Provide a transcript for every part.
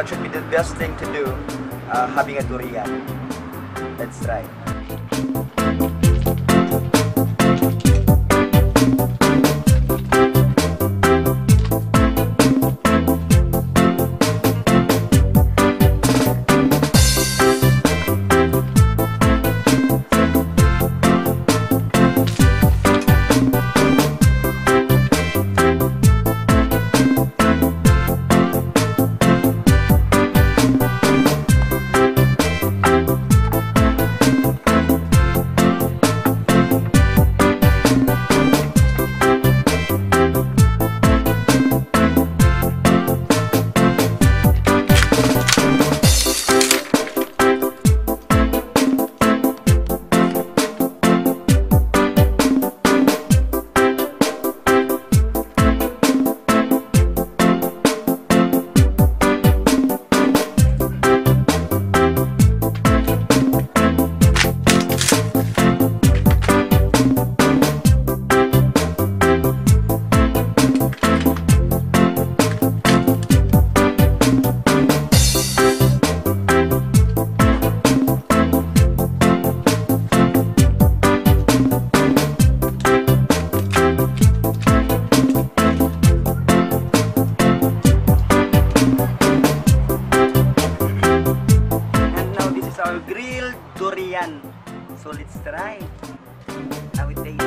what should be the best thing to do having a durian. Let's try. Grilled durian. So let's try how it tastes.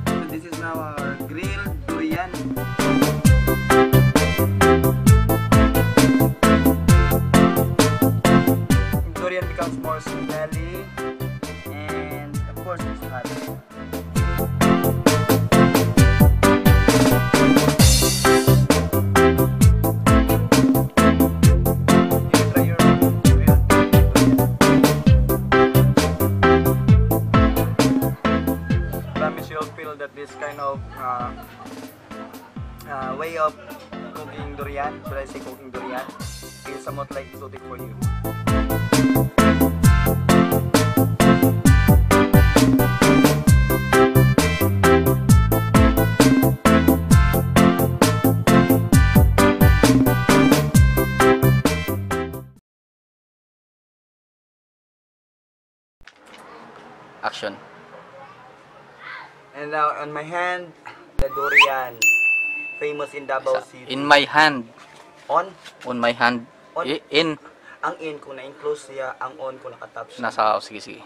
So this is now our grilled durian. Durian becomes more smelly and of course it's hot. You try your grilled durian. Promise you'll feel that this kind of way of cooking durian, should I say cooking durian, is somewhat like exotic for you. Action. And now on my hand, the durian, famous in Davao City. In my hand. On my hand. On? In. Ang in kung na-enclose siya, ang on kung nakatap siya. Nasa, sige.